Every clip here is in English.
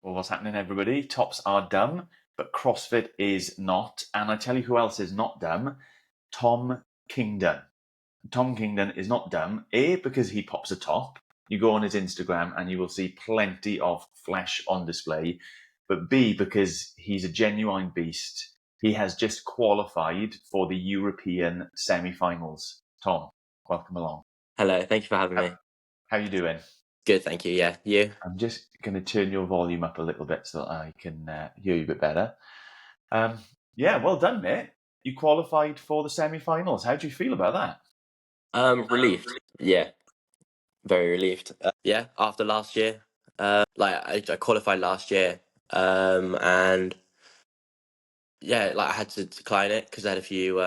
Well, what's happening, everybody? Tops are dumb, but CrossFit is not. And I tell you who else is not dumb. Tom Kingdon. Tom Kingdon is not dumb, A, because he pops a top. You go on his Instagram and you will see plenty of flesh on display. But B, because he's a genuine beast. He has just qualified for the European semifinals. Tom, welcome along. Hello, thank you for having me. How you doing? Good, thank you. Yeah, you? I'm just going to turn your volume up a little bit so that I can hear you a bit better. Yeah, well done, mate. You qualified for the semi-finals. How do you feel about that? Relieved. Yeah, very relieved. Yeah, after last year, I qualified last year, and yeah, I had to decline it because I had a few.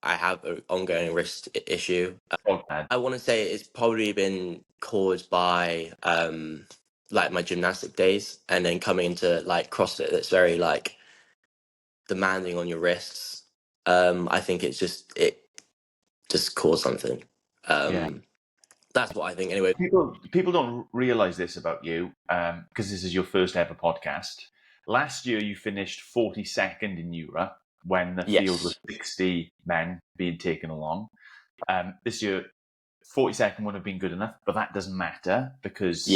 I have an ongoing wrist issue. I want to say it's probably been caused by my gymnastic days, and then coming into CrossFit that's very demanding on your wrists. I think it just caused something. Yeah. That's what I think. Anyway, People don't realize this about you because this is your first ever podcast. Last year, you finished 42nd in Europe when the field was 60 men being taken along. This year, 42nd would have been good enough, but that doesn't matter because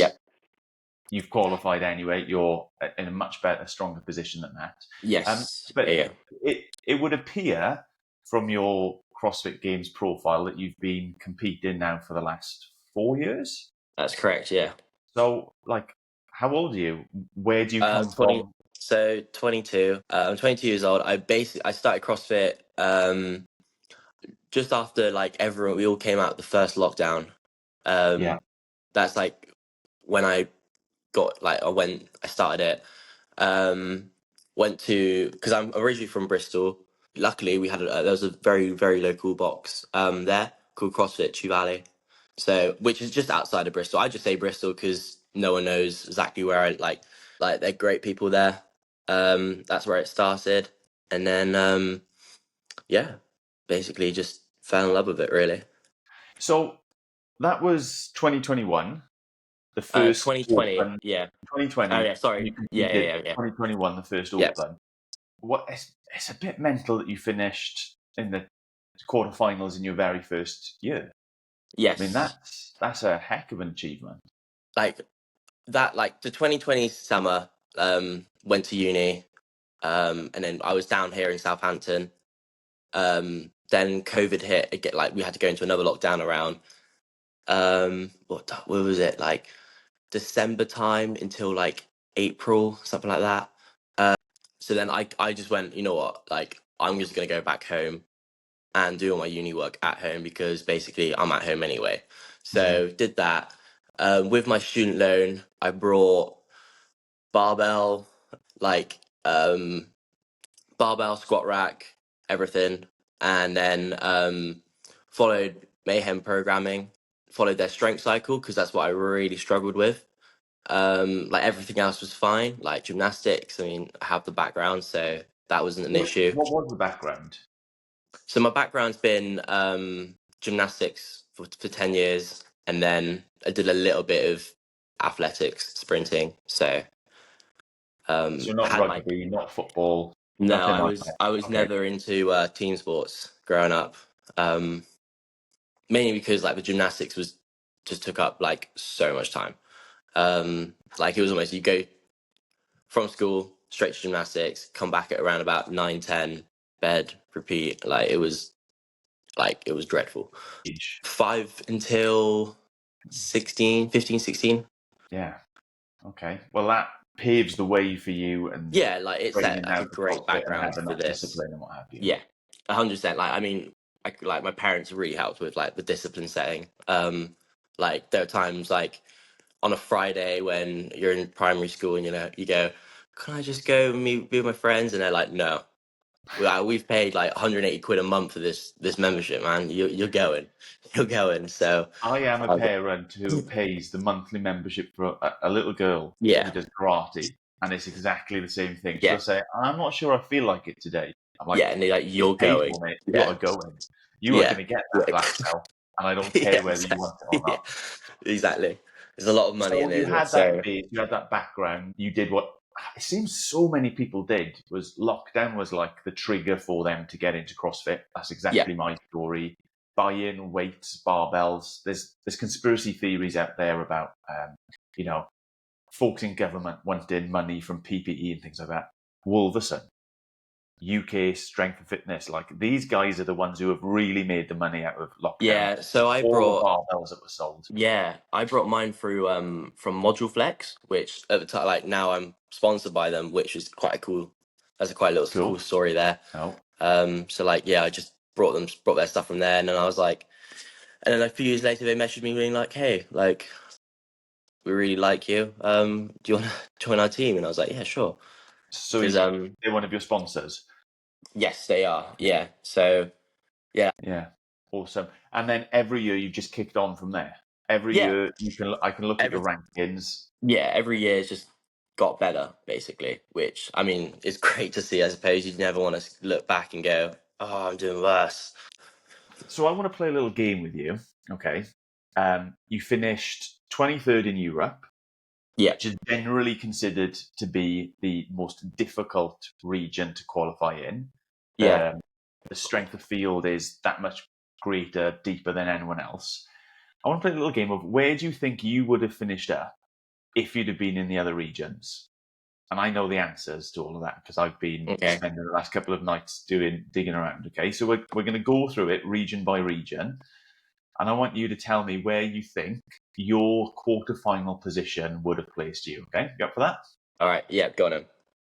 you've qualified anyway. You're in a much better, stronger position than that. Yes. But it would appear from your CrossFit Games profile that you've been competing now for the last 4 years. That's correct. Yeah. So, how old are you? Where do you come from? So 22. I'm 22 years old. I started CrossFit just after we all came out the first lockdown. That's when I got I started it. Went to, because I'm originally from Bristol. Luckily, we had there was a very, very local box there called CrossFit Chew Valley, which is just outside of Bristol. I just say Bristol because no one knows exactly where I they're great people there. That's where it started, and then basically just fell in love with it really. So that was 2021. The first 2020, open, yeah. 2020. Oh yeah, sorry. Yeah. 2021, the first open. It's a bit mental that you finished in the quarterfinals in your very first year. Yes. I mean, that's a heck of an achievement. The 2020 summer, went to uni, and then I was down here in Southampton. Then COVID hit. We had to go into another lockdown around what was it, December time until April, something like that. So then I just went, you know what, I'm just gonna go back home and do all my uni work at home because basically I'm at home anyway. So did that. With my student loan, I brought barbell, squat rack, everything, and then followed Mayhem Programming, followed their strength cycle because that's what I really struggled with. Everything else was fine, like gymnastics. I mean, I have the background, so that wasn't an issue. What was the background? So my background's been gymnastics for 10 years, and then I did a little bit of athletics, sprinting. So not rugby, not football. No, I was never into team sports growing up. Mainly because the gymnastics just took up so much time. It was almost, you go from school straight to gymnastics, come back at around about 9-10, bed, repeat. It was dreadful. 5 until 15, 16. Yeah. Okay. Well, that paves the way for you, and it's a great background for this. Discipline and what have you. Yeah, 100%. I mean, my parents really helped with the discipline setting. There are times on a Friday when you're in primary school and you go, can I just go and be with my friends? And they're like, no. We've paid 180 quid a month for this membership, man. You're going. So I am a parent who pays the monthly membership for a little girl who does karate, and it's exactly the same thing. She'll say, I'm not sure I feel like it today. I'm like, and they're like, you're going. You gotta go in. You are going to get that black belt, and I don't care whether you want it or not. Exactly. There's a lot of money So in you it. had that So base, you had that background. You did what it seems so many people did. Was lockdown was like the trigger for them to get into CrossFit. That's yeah, exactly my story. Buy in weights, barbells. There's conspiracy theories out there about you know folks in government wanting money from PPE and things like that. Wolverson, UK Strength and Fitness, like these guys are the ones who have really made the money out of lockdown. yeah. So I All the brought barbells that were sold. I brought mine through from Module Flex, which at the time, like now I'm sponsored by them, which is quite a cool. That's a quite little cool Cool. story there. Oh, So like yeah, I just brought their stuff from there, and then I was like, and then a few years later they messaged me being like, hey, like we really like you. Do you want to join our team? And I was like, yeah, sure. so Because they're one of your sponsors. yes, they are. Yeah. So yeah, Yeah, awesome. And then every year you just kicked on from there. Every yeah. year I can look at Every your rankings. every year it's just got better, basically. Which I mean is great to see. I suppose you never want to look back and go, oh, I'm doing worse. So I want to play a little game with you. Okay. You finished 23rd in Europe, Yeah, which is generally considered to be the most difficult region to qualify in. yeah. The strength of field is that much greater, deeper than anyone else. I want to play a little game of where do you think you would have finished up if you'd have been in the other regions? And I know the answers to all of that because I've been Okay. spending the last couple of nights digging around. Okay, so we're going to go through it region by region, and I want you to tell me where you think your quarterfinal position would have placed you. Okay, you up for that? All right. Yeah, got him.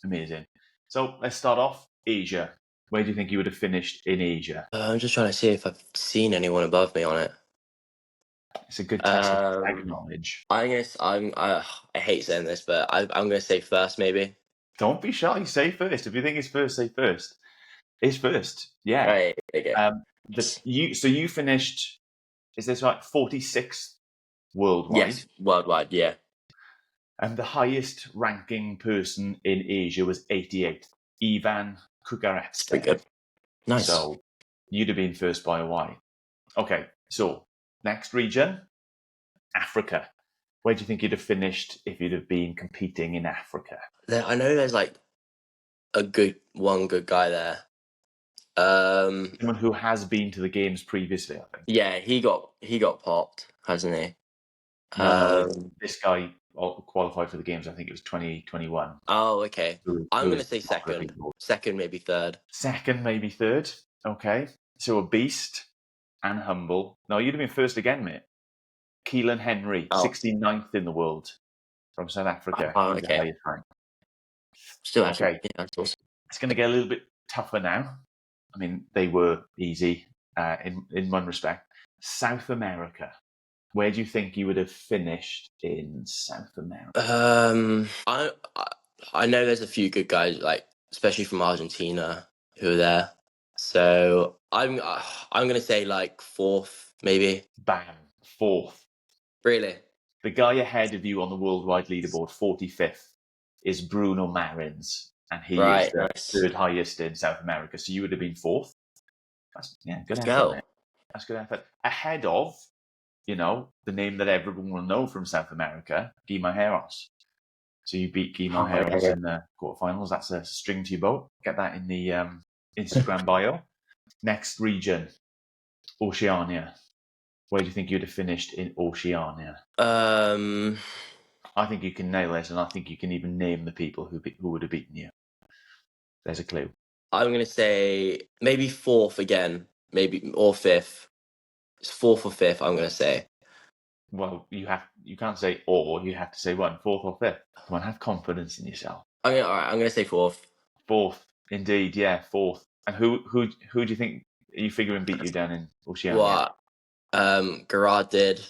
Amazing. So let's start off Asia. Where do you think you would have finished in Asia? I'm just trying to see if I've seen anyone above me on it. It's a good test of flag Um, knowledge. I hate saying this, but I'm gonna say first maybe. Don't be shy. Say first. If you think it's first, say first. It's first. All Yeah. right. Okay. You finished. Is this right? 46th worldwide, Yes, worldwide. Yeah, and the highest ranking person in Asia was 88th, Ivan it's pretty Kukaretstev. good. Nice. So you'd have been first by a while. Okay, so next region, Africa. Where do you think you'd have finished if you'd have been competing in Africa? I know there's like one good guy there. Someone who has been to the games previously, I think. Yeah, he got popped, hasn't he? No, Um, this guy qualified for the games. I think it was 2021. oh, okay. I'm Who gonna is say top of the second, leaderboard. maybe third. Second, maybe third. Okay. So a beast and humble. No, you'd have been first again, mate. Keelan Henry, Oh, 69th in the world from South Africa. He's the okay. highest rank. Still actually, Okay. yeah, that's awesome. It's going to get a little bit tougher now. I mean, they were easy in one respect. South America. Where do you think you would have finished in South America? I know there's a few good guys, like especially from Argentina, who are there. So I'm gonna say like fourth, maybe. Bang. Fourth. Really? The guy ahead of you on the worldwide leaderboard, 45th, is Bruno Marins, and he is Right. the Nice. third highest in South America. So you would have been fourth. That's good Let's effort, go. mate. That's good effort. Ahead of, the name that everyone will know from South America, Guillermo Heros. So you beat Guillermo Oh, Heros yeah. in the quarterfinals. That's a string to your boat. Get that in the Instagram bio. Next region, Oceania. Where do you think you'd have finished in Oceania? Um, I think you can nail this, and I think you can even name the people who would have beaten you. There's a clue. I'm gonna say maybe fourth again, maybe or fifth. It's fourth or fifth. I'm gonna say. Well, you can't say or, you have to say one, fourth or fifth. Come on, have confidence in yourself. All right. I'm gonna say fourth. Fourth, indeed, yeah, fourth. And who do you think are you figuring beat you down in Oceania? What? Gerard did.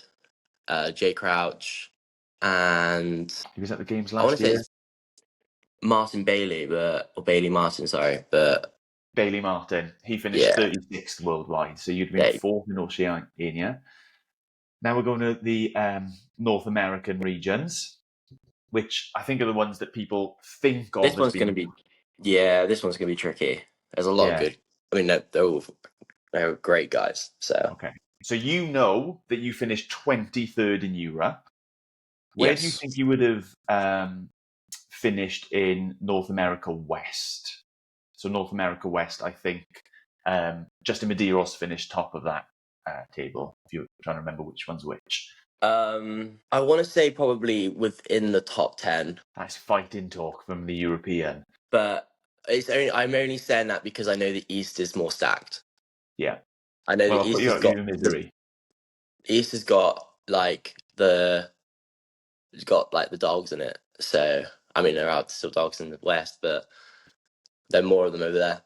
Jay Crouch, and He was at the games I want last to say year. it's Martin Bailey, or Bailey Martin, sorry, but Bailey Martin. He finished yeah, 36th worldwide, so you'd have been they, fourth in Oceania. Now we're going to the North American regions, which I think are the ones that people think this of as one's gonna being. be, this one's gonna be tricky. There's a lot of Yeah. good. I mean, they're great guys. So Okay. So you know that you finished 23rd in Europe. Where do you Yes. think you would have finished in North America West? So North America West, I think Justin Medeiros finished top of that table, if you're trying to remember which one's which. I want to say probably within the top 10, Nice fighting talk from the European. but I'm only saying that because I know the East is more stacked. Yeah. I know Well, the I'll put East you has out of got your misery. East has got like the it's got like the dogs in it. So I mean there are still dogs in the West, but there are more of them over there.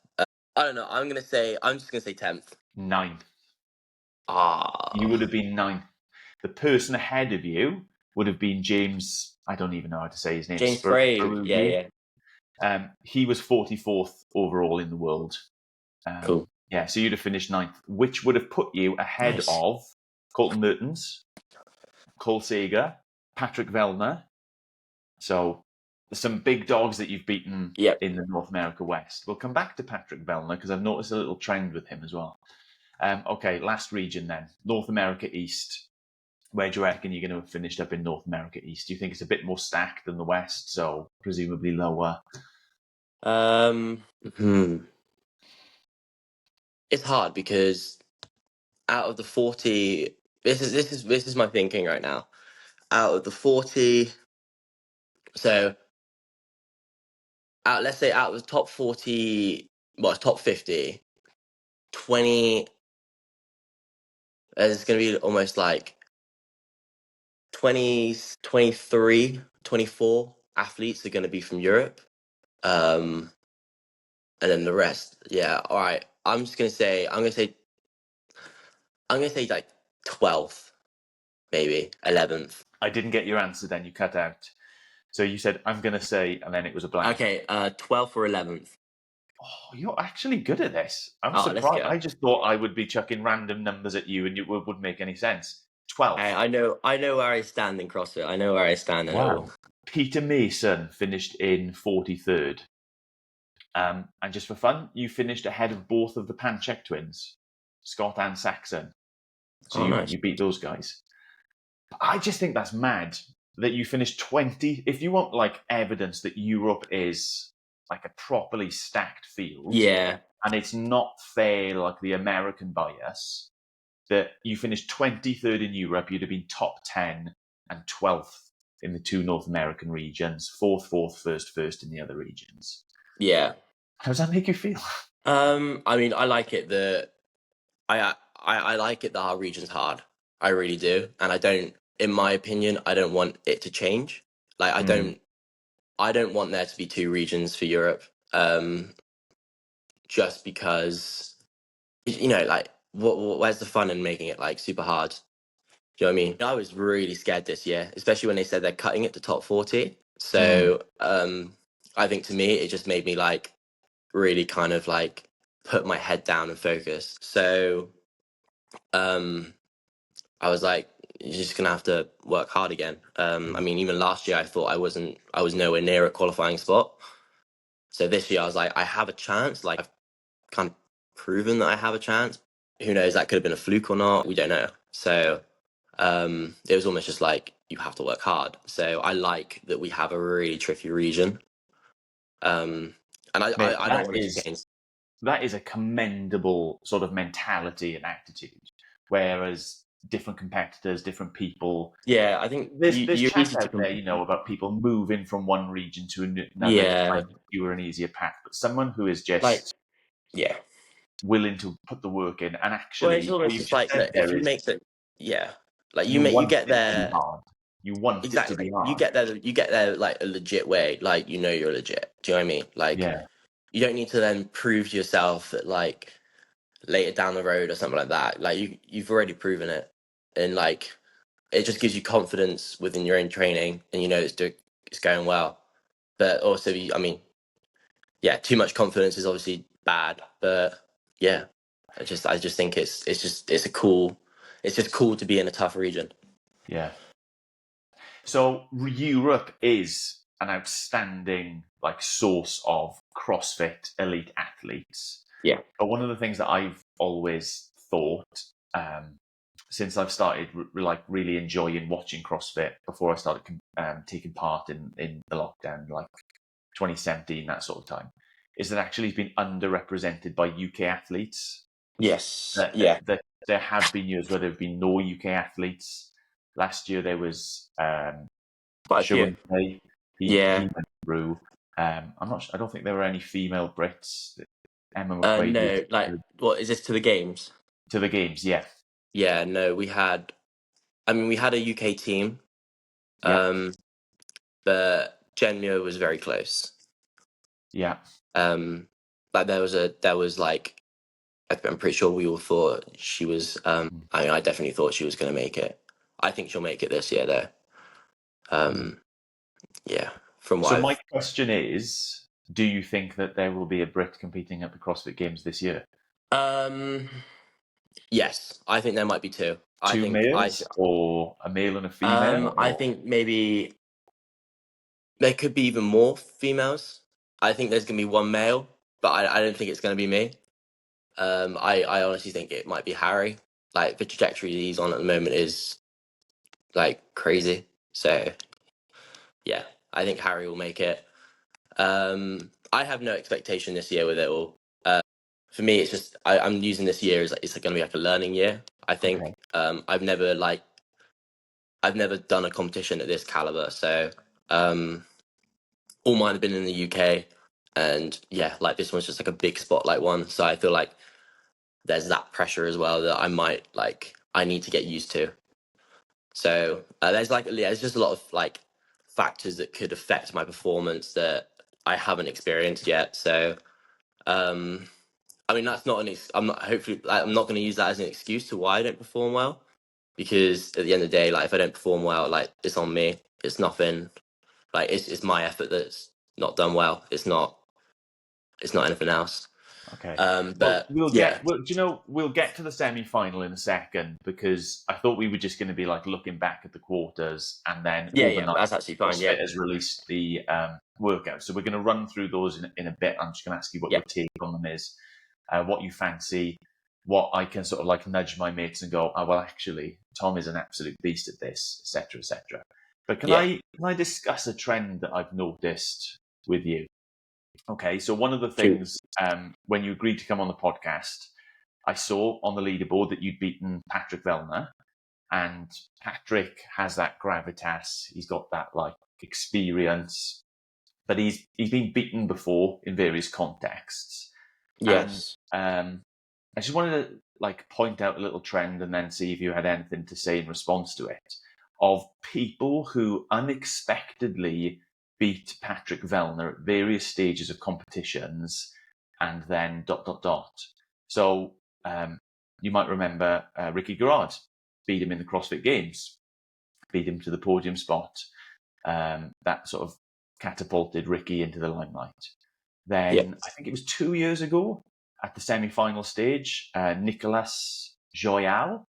I don't know. I'm just gonna say 10th. Ninth. You Ah, would have been ninth. The person ahead of you would have been James. I don't even know how to say his name. James Frey. Yeah, Spurughi. yeah. He was 44th overall in the world. Cool. Yeah, so you'd have finished ninth, which would have put you ahead Nice. of Colton Mertens, Cole Sager, Patrick Vellner. So there's some big dogs that you've beaten Yep. in the North America West. We'll come back to Patrick Vellner because I've noticed a little trend with him as well. Okay, last region then. North America East. Where do you reckon you're going to have finished up in North America East? Do you think it's a bit more stacked than the West, so presumably lower? Hmm. It's hard because out of the 40, this is my thinking right now. Out of the 40, so let's say out of the top 40, well, top 50, 20, there's going to be almost like 20, 23, 24 athletes are going to be from Europe. And then the rest, yeah. All right. I'm gonna say like 12th, maybe 11th. I didn't get your answer then, you cut out. So you said, I'm going to say, and then it was a blank. Okay, 12th or 11th. Oh, you're actually good at this. I'm Oh, let's surprised. go. I just thought I would be chucking random numbers at you and it wouldn't make any sense. 12th. I know where I stand in CrossFit. I know where I stand. I know. Wow. Peter Mason finished in 43rd. And just for fun, you finished ahead of both of the Panchek twins, Scott and Saxon. So Oh, nice. you beat those guys. I just think that's mad that you finished 20. If you want like evidence that Europe is like a properly stacked field, Yeah, and it's not fair like the American bias, that you finished 23rd in Europe, you'd have been top 10 and 12th in the two North American regions, fourth, first in the other regions. yeah. How does that make you feel? I mean, I like it that I like it that our region's hard. I really do, and I don't. In my opinion, I don't want it to change. Like, I don't want there to be two regions for Europe. Just because like where's the fun in making it like super hard? Do you know what I mean? I was really scared this year, especially when they said they're cutting it to top 40. Mm. So I think to me it just made me like really kind of like put my head down and focus. So I was like, you're just gonna have to work hard again. I mean, even last year I thought I was nowhere near a qualifying spot. So this year I was like, I have a chance. Like I've kind of proven that I have a chance. Who knows? That could have been a fluke or not. We don't know. So it was almost just like you have to work hard. So I like that we have a really tricky region. And Mate, I don't want it to change. that is a commendable sort of mentality and attitude. Whereas different competitors, different people, Yeah, I think there's you're chat easy to out there, about people moving from one region to another to yeah, find a fewer and easier path. But someone who is like just yeah. willing to put the work in, and Well, it's actually, what almost you've just just like said that. If there you is make it, yeah, like you you want get it to be there hard. You want it to exactly. be You hard. get there. You get there like a legit way. Like you're legit. Do you know what I mean? Like Yeah. you don't need to then prove to yourself that like later down the road or something like that. Like you've already proven it, and like it just gives you confidence within your own training, and it's going well. But also, I mean, yeah, too much confidence is obviously bad. But yeah, I just think it's just cool to be in a tough region. Yeah. So Europe is an outstanding like source of CrossFit elite athletes. Yeah, But one of the things that I've always thought, since I've started like really enjoying watching CrossFit before I started taking part in the lockdown, like 2017, that sort of time, is that actually it's been underrepresented by UK athletes. Yes. That, Yeah. there have been years where there have been no UK athletes. Last year there was Quite a few. Shaun Tay. He Yeah. went through. I'm not. I don't think there were any female Brits. Emma McQuaid was No, like, what is this to the games? to the games. Yeah, Yeah, no, we had. I mean, we had a UK team, yeah, but Genmio was very close. yeah. Um, like there was like I'm pretty sure we all thought she was. Mm, I mean, I definitely thought she was going to make it. I think she'll make it this year, though. mm. Yeah, from what So my I've. question is, do you think that there will be a Brit competing at the CrossFit Games this year? Um, yes, I think there might be two. I Two think males, or a male and a female, I or think maybe there could be even more females. I think there's gonna be one male, but I don't think it's gonna be me. I honestly think it might be Harry. Like the trajectory he's on at the moment is like crazy. So yeah, I think Harry will make it. I have no expectation this year with it all. For me, it's just I'm using this year as like, it's going to be like a learning year. I think okay, I've never done a competition at this caliber, so um, all mine have been in the UK, and yeah, like this one's just like a big spotlight one. So I feel like there's that pressure as well that I need to get used to. So there's like yeah, there's just a lot of like factors that could affect my performance that I haven't experienced yet. So um, I mean that's not I'm not hopefully like, I'm not going to use that as an excuse to why I don't perform well, because at the end of the day, like if I don't perform well, like it's on me. It's nothing. Like it's my effort that's not done well. It's not anything else. okay. Well, But yeah, do you know, we'll get to the semi-final in a second, because I thought we were just going to be like looking back at the quarters, and then yeah, overnight that's actually fine. Yeah, CrossFit has released the workout. So we're going to run through those in a bit. I'm just going to ask you what yeah, your take on them is, what you fancy, what I can sort of like nudge my mates and go, oh, well, actually, Tom is an absolute beast at this, etc., etc. But yeah. can I discuss a trend that I've noticed with you? Okay, so one of the Shoot. things, when you agreed to come on the podcast, I saw on the leaderboard that you'd beaten Patrick Vellner, and Patrick has that gravitas. He's got that like experience, but he's been beaten before in various contexts, and Yes. I just wanted to like point out a little trend and then see if you had anything to say in response to it, of people who unexpectedly beat Patrick Vellner at various stages of competitions, and then dot dot dot. So you might remember Ricky Garrard beat him in the CrossFit Games, beat him to the podium spot. That sort of catapulted Ricky into the limelight. Yeah. Then I think it was 2 years ago at the semi-final stage, Nicolas Joyal,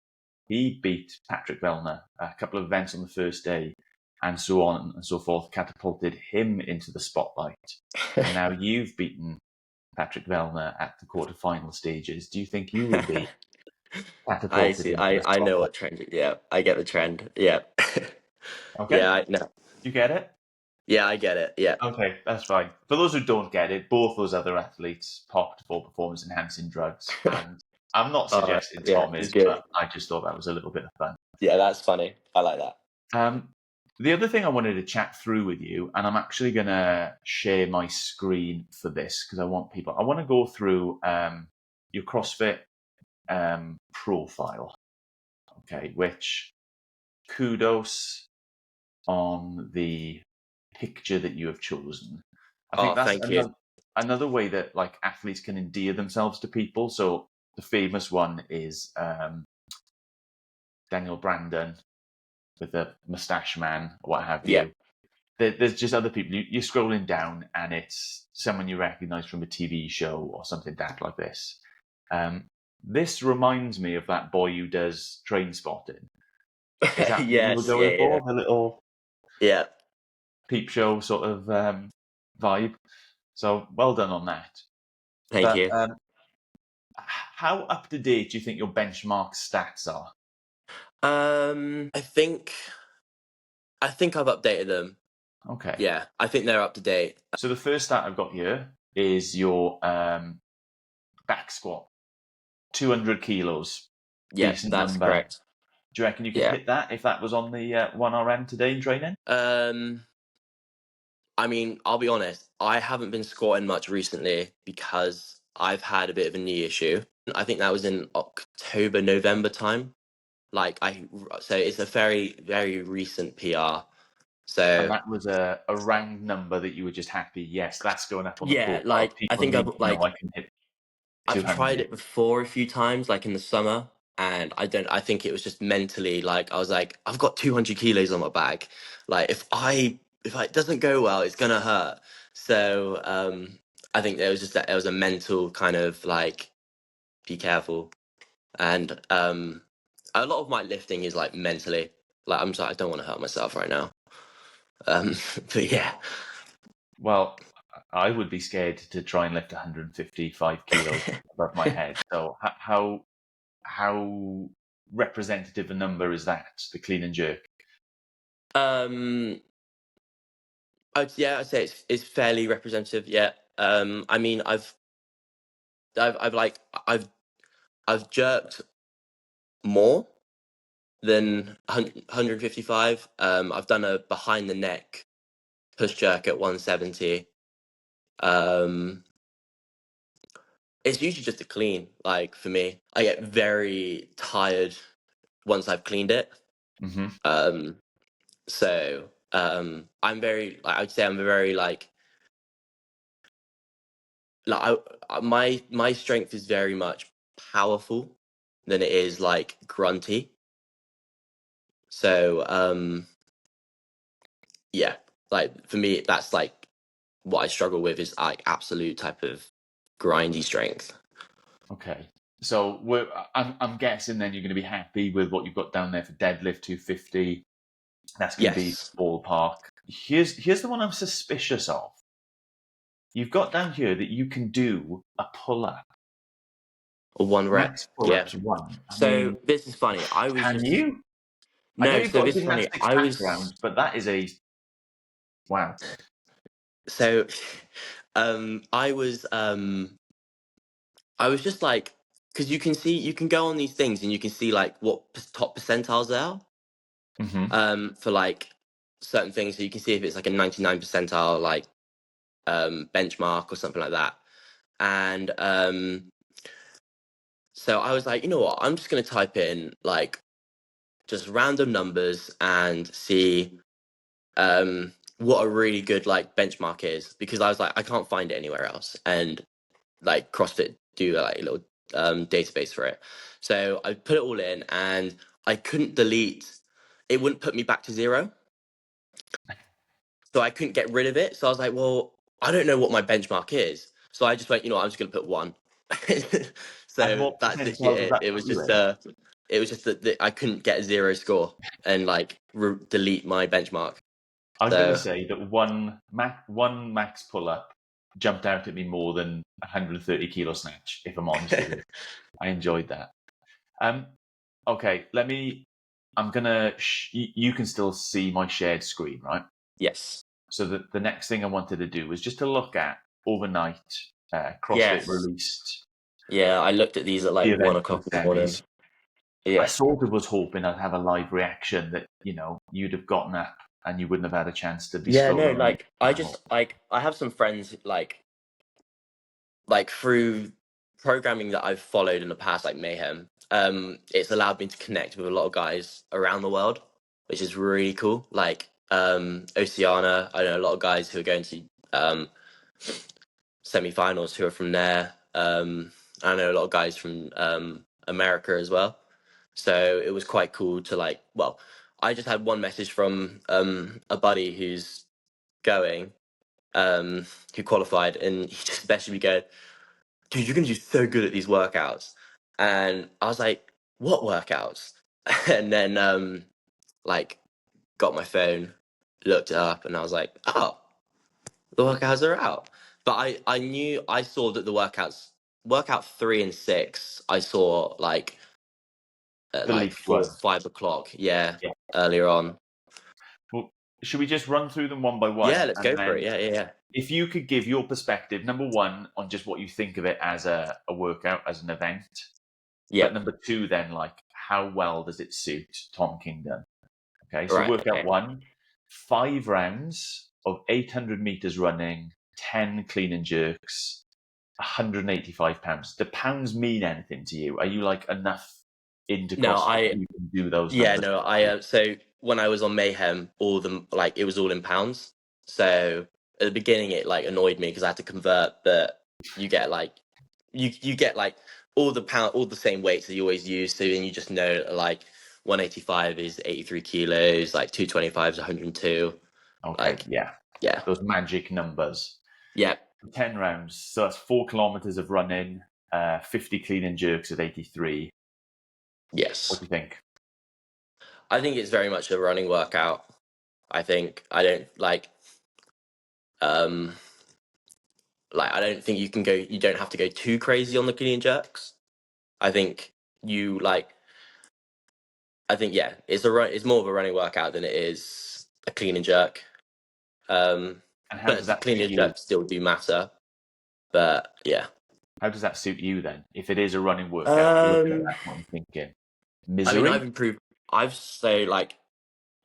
he beat Patrick Vellner a couple of events on the first day, and so on and so forth, catapulted him into the spotlight. And now you've beaten Patrick Vellner at the quarterfinal stages. Do you think you will be I catapulted see. into the I know spotlight? what trend. Yeah, I get the trend. Yeah. Okay, Yeah. I no. you get it? Yeah, I get it. Yeah. Okay, that's fine. For those who don't get it, both those other athletes popped for performance enhancing drugs. And I'm not suggesting Yeah. Tom It's is, good. but I just thought that was a little bit of fun. Yeah, that's funny. I like that. Um, the other thing I wanted to chat through with you, and I'm actually going to share my screen for this because I want to go through your CrossFit profile. Okay, which kudos on the picture that you have chosen. I think Oh, that's thank you. another way that like athletes can endear themselves to people. So the famous one is Daniel Brandon with the mustache man, or what have Yeah. you. There's just other people. You're scrolling down, and it's someone you recognise from a TV show or something daft like this. This reminds me of that boy who does train spotting. Is that what you were Yes. Yeah. going Yeah. for? The little Yeah. peep show sort of vibe. So well done on that. Thank But you. how up to date do you think your benchmark stats are? I think I've updated them. Okay. Yeah, I think they're up to date. So the first stat I've got here is your back squat, 200 kilos. Yeah, Decent that's number. correct. Do you reckon you could Yeah. hit that if that was on the 1RM today in training? I mean, I'll be honest, I haven't been squatting much recently because I've had a bit of a knee issue. I think that was in October, November time. So it's a very, very recent PR. And So that was a round number that you were just happy, yes, that's going up on the yeah, profile. I People think need to know I can hit I've tried 200. it before a few times, like in the summer, and I think it was just mentally like I was like, I've got 200 kilos on my back. Like if it doesn't go well, it's gonna hurt. So I think there was just that it was a mental kind of like be careful, and a lot of my lifting is like mentally. Like I'm sorry, I don't want to hurt myself right now. But yeah. Well, I would be scared to try and lift 155 kilos above my head. So how representative a number is that, the clean and jerk? um I'd say it's fairly representative. Yeah. I mean, I've like I've jerked more than 155. I've done a behind the neck push jerk at 170. Um, it's usually just a clean. Like for me, I get very tired once I've cleaned it. Hmm. Um, I'm very like I would say I'm very my strength is very much powerful than it is like grunty. So yeah, like for me that's like what I struggle with is like absolute type of grindy strength. Okay. So I'm guessing then you're going to be happy with what you've got down there for deadlift 250. That's going to be Yes, ballpark. Here's the one I'm suspicious of. You've got down here that you can do a pull up. or one rep. Max pull Yeah. ups one. I So mean, this is funny. can you? I know No. you've So got a this is funny. gymnastics background, but that is a wow. So I was just like because you can go on these things and you can see like what top percentiles they are Hmm. for like certain things. So you can see if it's like a 99 percentile like benchmark or something like that. And so I was like, you know what? I'm just gonna type in like just random numbers and see what a really good like benchmark is because I was like, I can't find it anywhere else. And like CrossFit do like a little database for it. So I put it all in and I couldn't delete it wouldn't put me back to zero. So I couldn't get rid of it. So I was like, well, I don't know what my benchmark is. So I just went, you know what, I'm just gonna put one. And So what that's literally percentile does it. that put you in? It was just that I couldn't get a zero score and like delete my benchmark. I'm going to So say that one max pull up jumped out at me more than 130 kilo snatch. If I'm honest with you, I enjoyed that. Um, okay, let me. I'm gonna. You can still see my shared screen, right? yes. So the next thing I wanted to do was just to look at overnight. CrossFit Yes. released Yeah, I looked at these at the like one event for the o'clock in the morning. semis. I Yeah. sort of was hoping I'd have a live reaction that you'd have gotten up and you wouldn't have had a chance to be Yeah, no, scrolling on like I Instagram. just like I have some friends like through programming that I've followed in the past, like Mayhem, it's allowed me to connect with a lot of guys around the world, which is really cool. Like Oceana, I know a lot of guys who are going to semifinals who are from there. I know a lot of guys from America as well. So it was quite cool to like. Well, I just had one message from a buddy who's going, who qualified, and he just messaged me going, "Dude, you're gonna do so good at these workouts." And I was like, "What workouts?" And then like got my phone, looked it up, and I was like, "Oh, the workouts are out." But I saw that the workout 3 and 6, I saw like at The like least one. 5 o'clock. Yeah, Yeah. earlier on. Well, should we just run through them one by Yeah, one? let's And go for it. then Yeah. if you could give your perspective, number one, on just what you think of it as a workout, as an event. But Yep. number two, then, like, how well does it suit Tom Kingdon? Okay, so Right. workout Okay. one, 5 rounds of 800 meters running, 10 clean and jerks, 185 pounds. Do pounds mean anything to you? Are you like enough into No, CrossFit that you can do those yeah, numbers? no, so when I was on Mayhem, all the like it was all in pounds. So at the beginning, it like annoyed me because I had to convert, but you get like you get like all the same weights that you always use. So then you just know like 185 is 83 kilos, like 225 is 102. Okay, Like yeah, yeah, those magic numbers. yeah, 10 rounds, so that's 4 kilometers of running, 50 clean and jerks at 83. What yes. do you think? I think it's very much a running workout. I think I don't um I don't think you don't have to go too crazy on the clean and jerks. I think you like I think yeah, it's more of a running workout than it is a clean and jerk. Um And how but does the that clean suit and you? jerks still do matter. But yeah. How does that suit you then? If it is a running workout, you look at Um that, what are you thinking? I mean Misery? I've improved I've say like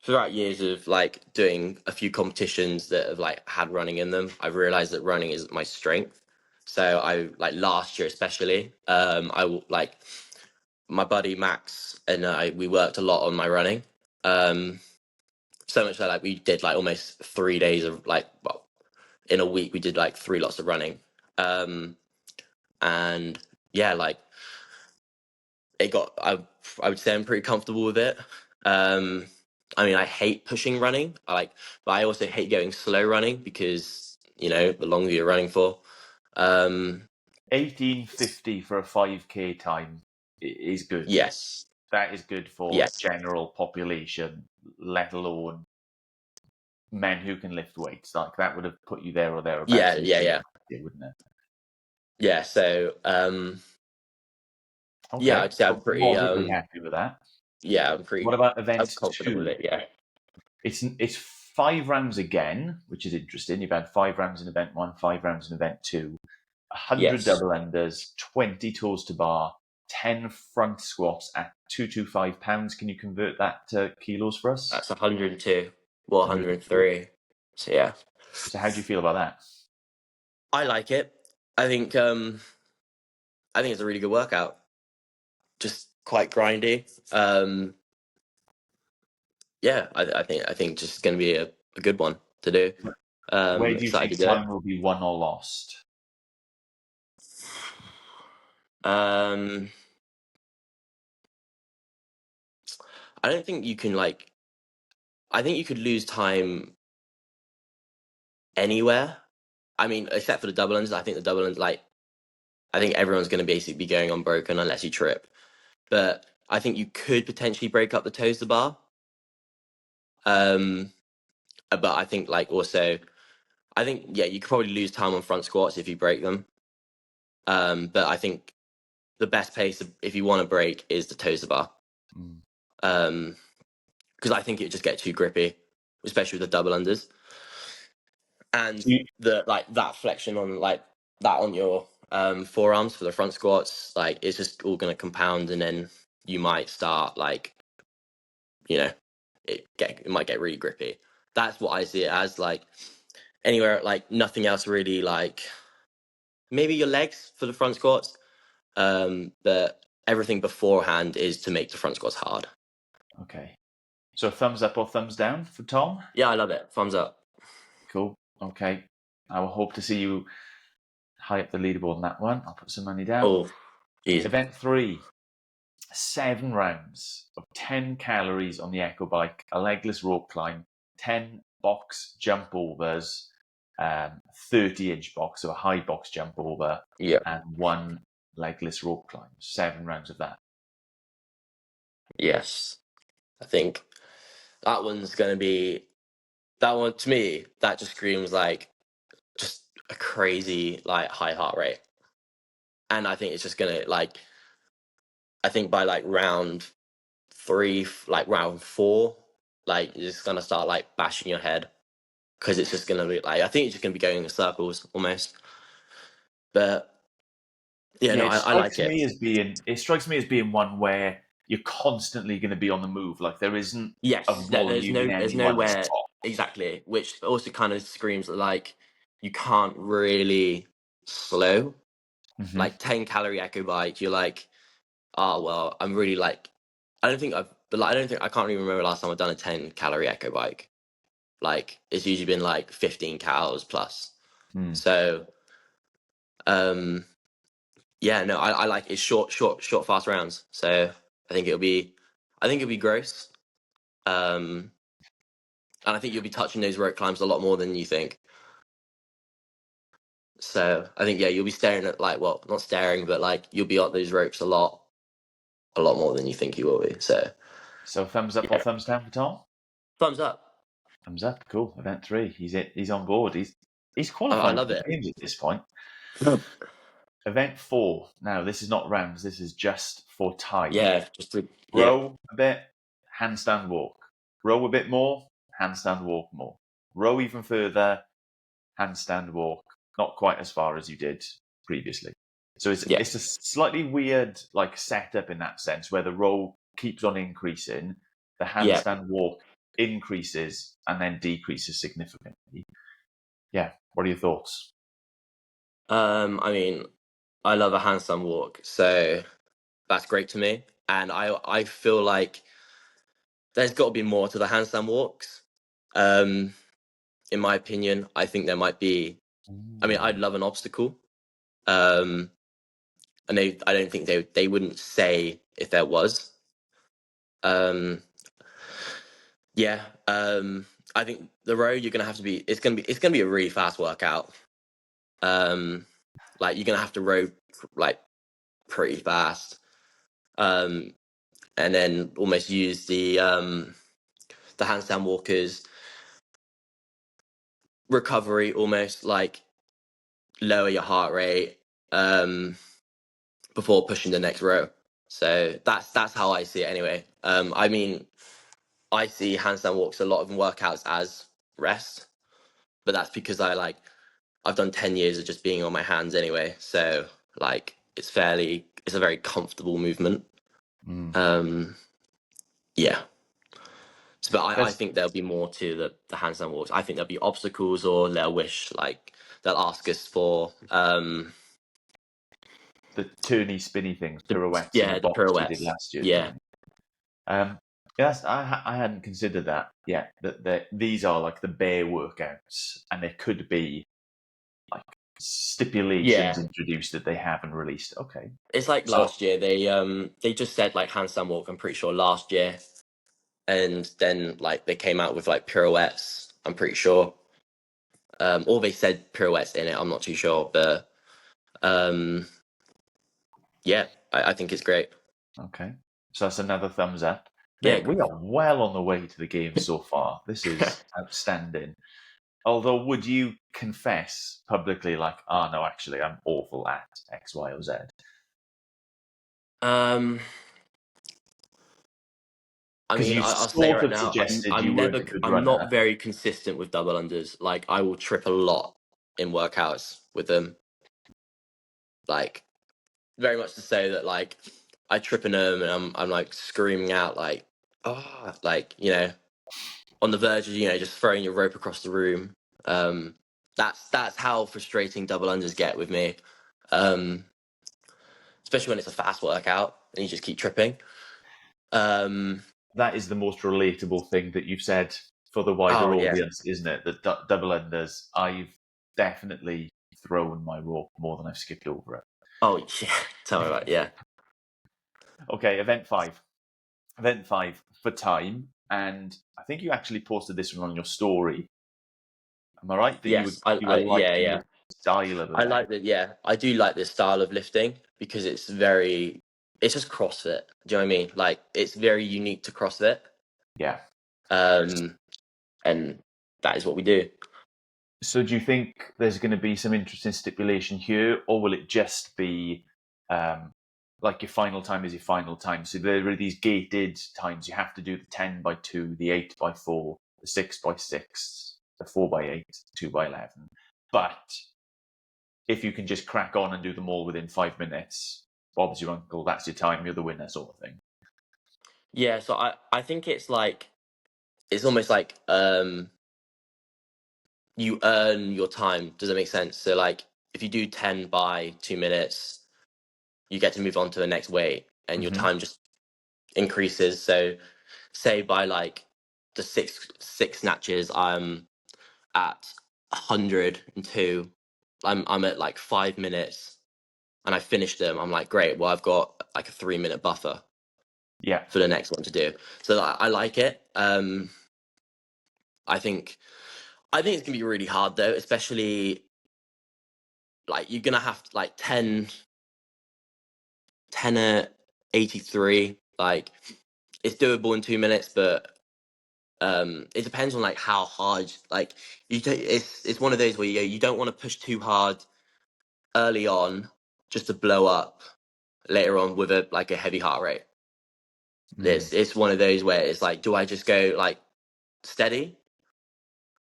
throughout years of like doing a few competitions that have like had running in them, I've realized that running is my strength. So I like last year especially, like my buddy Max and I we worked a lot on my running. Um, so much that like we did like almost 3 days of like well in a week we did like 3 lots of running. Um, and yeah, like it got I would say I'm pretty comfortable with it. Um, I mean I hate pushing running. But I also hate going slow running because the longer you're running for. Um, 1850 for a 5K time is good. yes, That is good for yes, general population, let alone men who can lift weights. Like that would have put you there or thereabouts, yeah. wouldn't it? Yeah, so yeah, Okay, I'd say I'm so pretty moderately happy with that. yeah, What about I'm event confident with two? it, yeah. It's 5 rounds again, which is interesting. You've had 5 rounds in event one, 5 rounds in event two, 100 Yes. double unders, 20 toes to bar, 10 front squats at 225 pounds. Can you convert that to kilos for us? That's 102. Well, 102. 103. So yeah. So how do you feel about that? I like it. I think I think it's a really good workout. Just quite grindy. Yeah, I think just gonna be a good one to do. Where do you Excited think to do it. time will be won or lost? Um I don't think you can I think you could lose time anywhere. I mean, except for the double unders. I think the double unders I think everyone's gonna basically be going unbroken unless you trip. But I think you could potentially break up the toes to bar. Um, but I think also, I think yeah, you could probably lose time on front squats if you break them. But I think the best pace if you want to break is the toes to bar. Mm. Because I think it would just get too grippy, especially with the double unders and So you, the that flexion on that on your forearms for the front squats. Like it's just all going to compound, and then you might start you know it might get really grippy. That's what I see it as. Anywhere nothing else really, maybe your legs for the front squats, but everything beforehand is to make the front squats hard. okay. So thumbs up or thumbs down for Tom? Yeah, I love it. Thumbs up. Cool. Okay. I will hope to see you high up the leaderboard on that one. I'll put some money down. Oh geez. Event three, 7 rounds of 10 calories on the Echo Bike, a legless rope climb, 10 box jump overs, 30-inch box, so a high box jump over, Yeah. and 1 legless rope climb. 7 rounds of that. Yes, I think that one's gonna be that one to me. That just screams just a crazy high heart rate, and I think it's just gonna I think by round round 4, like you're just gonna start like bashing your head because it's just gonna be like I think it's just gonna be going in circles almost. But yeah, Yeah, no, I like it. it strikes me as being one where you're constantly going to be on the move. Like there isn't a Yes, volume in there's any one nowhere spot. exactly, which also kind of screams that like you can't really slow. Hmm. Like 10-calorie echo bike, you're like, oh well, I'm really like, I don't think I've, but like, I don't think I can't even remember last time I've done a 10-calorie echo bike. Like it's usually been like 15 calories plus. Mm. So um yeah, no, I like it's short, fast rounds. So I think it'll be gross. Um, and I think you'll be touching those rope climbs a lot more than you think. So I think yeah, you'll be staring at like well, not staring, but like you'll be on those ropes a lot more than you think you will be. So So thumbs up or yeah, thumbs down for Tom? thumbs up. Thumbs up. Cool. Event 3. He's on board. He's I qualifying for love the it. games at this point. Event 4. Now this is not rounds. This is just for time. Yeah, yeah, Row a bit, handstand walk. Row a bit more, handstand walk more. Row even further, handstand walk. Not quite as far as you did previously. So yeah, it's a slightly weird like setup in that sense where the row keeps on increasing, the yeah. handstand walk increases and then decreases significantly. Yeah. What are your thoughts? I mean, I love a handstand walk, so that's great to me. And I feel like there's got to be more to the handstand walks. Um, in my opinion, I think there might be. I mean, I'd Mm. love an obstacle. Um, and I don't think they wouldn't say if there was. Um, yeah. I think the row you're gonna have to be. It's gonna be a really fast workout. Um, like you're gonna have to row like pretty fast. Um, and then almost use the handstand walkers recovery almost like lower your heart rate um before pushing the next row. So that's how I see it anyway. I mean, I see handstand walks a lot of workouts as rest, but that's because I've done 10 years of just being on my hands anyway. So like it's a very comfortable movement. Mm. Um yeah. So, but I That's think there'll be more to the handstand walks. I think there'll be obstacles or they'll wish like they'll ask us for the turny, spinny things, pirouettes in the the box you did pirouettes. last year, Yeah. didn't you? Yes, I hadn't considered that yet. That these are like the bare workouts, and there could be like stipulations Yeah. introduced that they haven't released. Okay, It's like so last year they just said like handstand walk, I'm pretty sure last year. And then like they came out with like pirouettes, I'm pretty sure. Or they said pirouettes in it, I'm not too sure. But um yeah, I think it's great. okay, so that's another thumbs up. Yeah. Mate, we are well on the way to the game so far. This is outstanding. Although, would you confess publicly, like, oh no, actually, I'm awful at X, Y, or Z? um I Because mean, you I'll say sort right of now, suggested you weren't a good I'm not runner. very consistent with double unders. Like I will trip a lot in workouts with them. Like very much to say that like I trip in them and I'm like screaming out like like on the verge of just throwing your rope across the room. Um, that's how frustrating double unders get with me. Um, especially when it's a fast workout and you just keep tripping. Um, That is the most relatable thing that you've said for the wider oh yeah. audience, isn't it? The double unders. I've definitely thrown my rope more than I've skipped over it. Oh yeah. Tell me about it. Yeah. Okay, event 5. Event 5 for time, and I think you actually posted this one on your story. Am I right that Yes. you were Yeah, liking the yeah. style of I event? like that. Yeah, I do like this style of lifting because it's just CrossFit. Do you know what I mean? Like it's very unique to CrossFit. Yeah. Um, and that is what we do. So do you think there's going to be some interesting stipulation here, or will it just be like your final time is your final time. So there are these gated times. You have to do the 10 by 2, the 8 by 4, the 6 by 6, the 4 by 8, 2 by 11. But if you can just crack on and do them all within 5 minutes, Bob's your uncle, that's your time, you're the winner, sort of thing. Yeah, so I think it's like it's almost like you earn your time. Does that make sense? So like if you do 10 by 2 minutes, you get to move on to the next weight and your Mm-hmm. time just increases. So say by like the six snatches, I'm at 102. I'm at like 5 minutes and I finished them. I'm like, great, well I've got like a 3 minute buffer Yeah. for the next one to do. So I like it. I think it's gonna be really hard though, especially like you're gonna have to like 10 at 83. Like it's doable in 2 minutes, but it depends on like how hard like it's one of those where you don't want to push too hard early on just to blow up later on with a like a heavy heart rate. Mm. It's one of those where it's like, do I just go like steady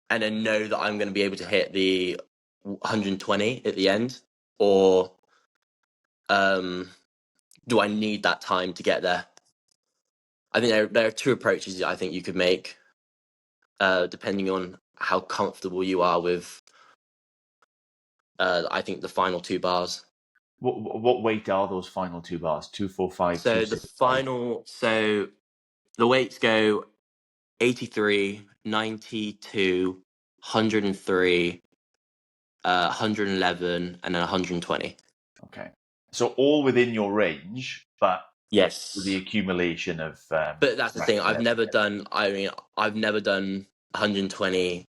and then know that I'm going to be able to hit the 120 at the end, or um, do I need that time to get there? I think there are two approaches that I think you could make, depending on how comfortable you are with. I think the final two bars. What weight are those final two bars? 245, So the 265. final, so the weights go 83, 92, 103, 111, and then 120. Okay. So all within your range, but with the Yes. accumulation of But that's the thing. reps and everything. I've never done 120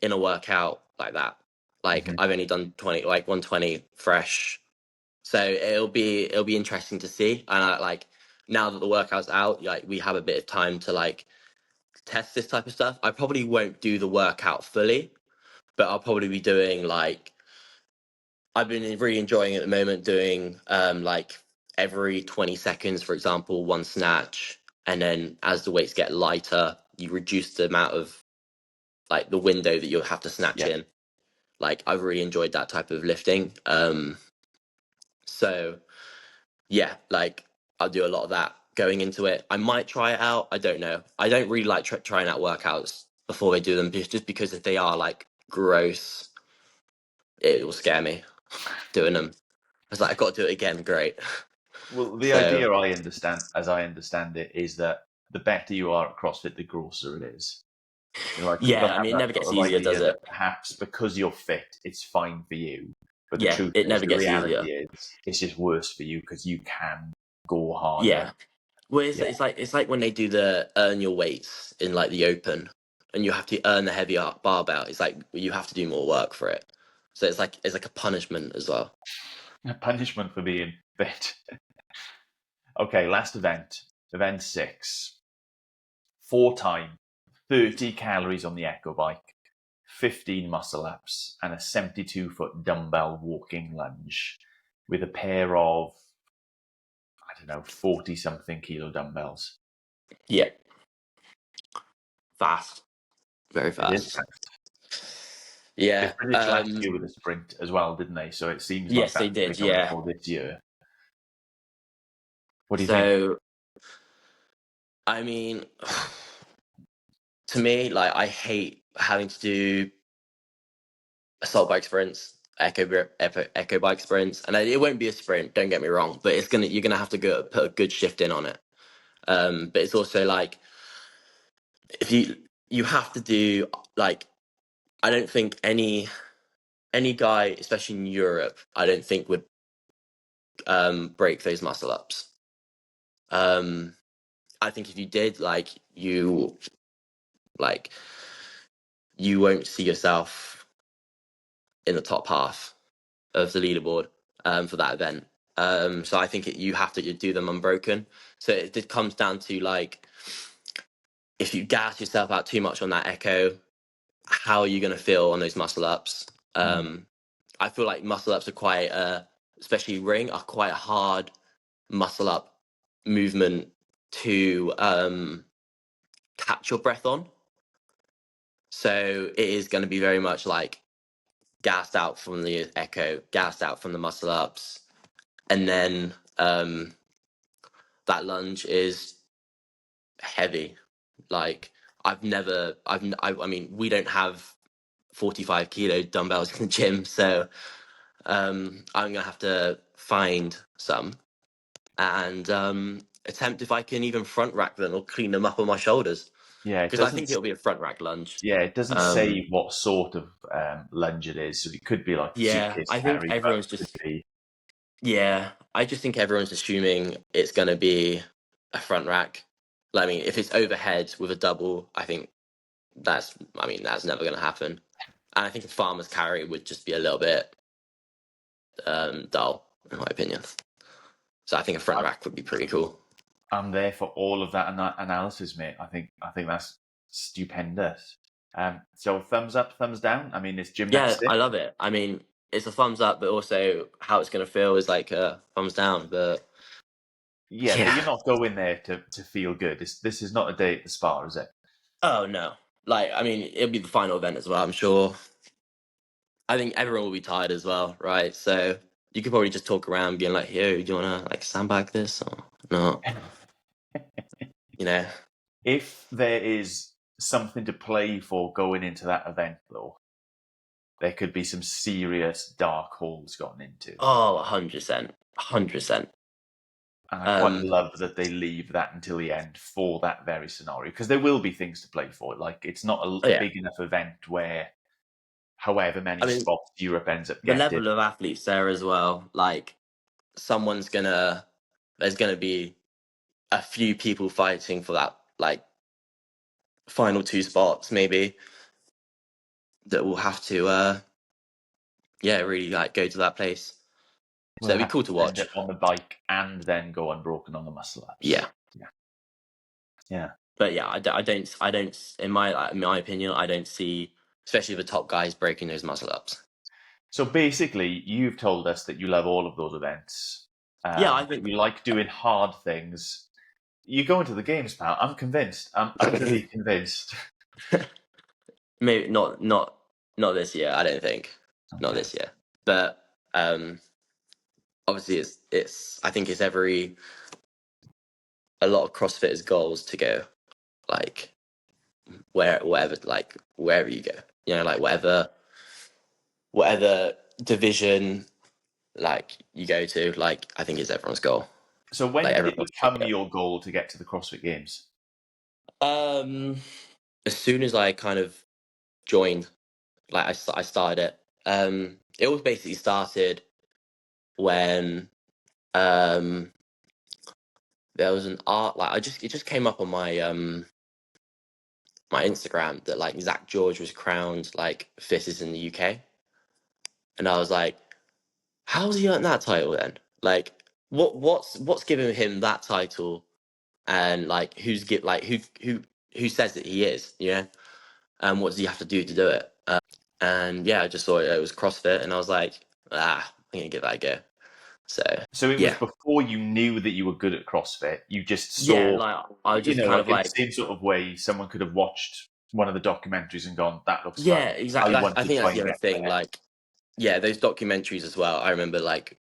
in a workout like that. Like Mm-hmm. I've only done 20, like 120 fresh. So it'll be interesting to see. And like now that the workout's out, like we have a bit of time to like test this type of stuff. I probably won't do the workout fully, but I'll probably be doing like I've been really enjoying at the moment doing like every 20 seconds, for example, one snatch. And then as the weights get lighter, you reduce the amount of like the window that you'll have to snatch Yeah. in. Like I've really enjoyed that type of lifting. So yeah, like I'll do a lot of that going into it. I might try it out. I don't know. I don't really like trying out workouts before they do them, just because if they are like gross, it will scare me doing them. I was like, I've got to do it again. Great. Well, the So idea I understand, as I understand it, is that the better you are at CrossFit, the grosser it is. You know, like people yeah, I have mean, it that never sort gets of easier, idea does that it? perhaps because you're fit, it's fine for you. But the Yeah, truth it is, never the gets reality easier. is, it's just worse for you because you can go harder. Yeah. Well, Yeah. it's like when they do the earn your weights in like the open, and you have to earn the heavier barbell. It's like you have to do more work for it. So it's like a punishment as well. A punishment for being fit. Okay, last event. Event 6. 4 time, 30 calories on the Echo bike, 15 muscle ups, and a 72-foot dumbbell walking lunge with a pair of, I don't know, 40 something kilo dumbbells. Yeah, fast, very It is fast. fast. They Yeah. finished last year with a sprint as well, didn't they? So it seems like Yes, they that's what they're did. going Yeah. for this year. What do you think? So I mean, to me, like I hate having to do assault bike sprints, echo bike sprints, and it won't be a sprint. Don't get me wrong, but you're gonna have to go put a good shift in on it. But it's also like if you have to do like I don't think any guy, especially in Europe, I don't think would break those muscle ups. Um, I think if you did, like you won't see yourself in the top half of the leaderboard for that event. So I think you have to do them unbroken. So it comes down to like if you gas yourself out too much on that echo, how are you going to feel on those muscle ups? Mm. I feel like muscle ups are quite, especially ring, are quite hard muscle up movement to catch your breath on. So it is going to be very much like gassed out from the echo, gassed out from the muscle ups, and then that lunge is heavy. Like I mean, we don't have 45 kilo dumbbells in the gym, so I'm gonna have to find some and attempt if I can even front rack them or clean them up on my shoulders, Yeah, it because I doesn't. think it'll be a front rack lunge. Yeah, it doesn't Um, say what sort of lunge it is. So it could be like a yeah, suitcase I think carry, but everyone's it could just be. yeah, I just think everyone's assuming it's gonna be a front rack. Like, I mean, if it's overhead with a double, I think that's never gonna happen. And I think a farmer's carry would just be a little bit dull, in my opinion. So I think a front rack would be pretty cool. I'm there for all of that analysis, mate. I think that's stupendous. So thumbs up, thumbs down. I mean, it's Yeah, gymnastic. I love it. I mean, it's a thumbs up, but also how it's gonna feel is like a thumbs down. But Yeah, but yeah, you're not going there to feel good. This is not a day at the spa, is it? oh no, like I mean, it'll be the final event as well. I'm sure. I think everyone will be tired as well, right? So you could probably just talk around, being like, "Yo, do you wanna like sandbag this or not?" You know? If there is something to play for going into that event, though, there could be some serious dark holes gotten into. Oh, 100%, 100%. And I quite Um, love that they leave that until the end for that very scenario, because there will be things to play for. Like, it's not oh a yeah. big enough event where however I many mean, spots Europe ends up the getting. level of athletes there as well. Like, someone's gonna, there's gonna be a few people fighting for that, like final two spots maybe that will have to, yeah, really like go to that place. So We'll it'd be have cool to to send watch. it on the bike and then go unbroken on the muscle Yeah. ups. Yeah, yeah. But yeah, I don't, in my opinion, I don't see, especially the top guys breaking those muscle ups. So basically, you've told us that you love all of those events. Yeah, I That think you like doing hard things. You go into the games, pal. I'm convinced. I'm utterly convinced. maybe not this year. I don't think not Okay. this year. But obviously, it's I think it's a lot of CrossFitters' goals to go like wherever you go, you know, like whatever division like you go to, like I think it's everyone's goal. So when Like did everyone it wants to become your goal to get to the CrossFit Games? go. As soon as I kind of joined, like I started it. It was basically started when um there was an art like it just came up on my Instagram that like Zach George was crowned like fittest in the UK, and I was like, how's he earned that title then? Like, what's giving him that title, and like who says that he is? You know, and what does he have to do to do it? And yeah, I just saw it was CrossFit, and I was like, I'm gonna give that a go. So So it was yeah, before you knew that you were good at CrossFit. You just yeah, saw, like I just kind like of in the like same sort of way someone could have watched one of the documentaries and gone, "That looks yeah, fun. I exactly. want I to think try that's and the other get thing. there." Like yeah, those documentaries as well. I remember like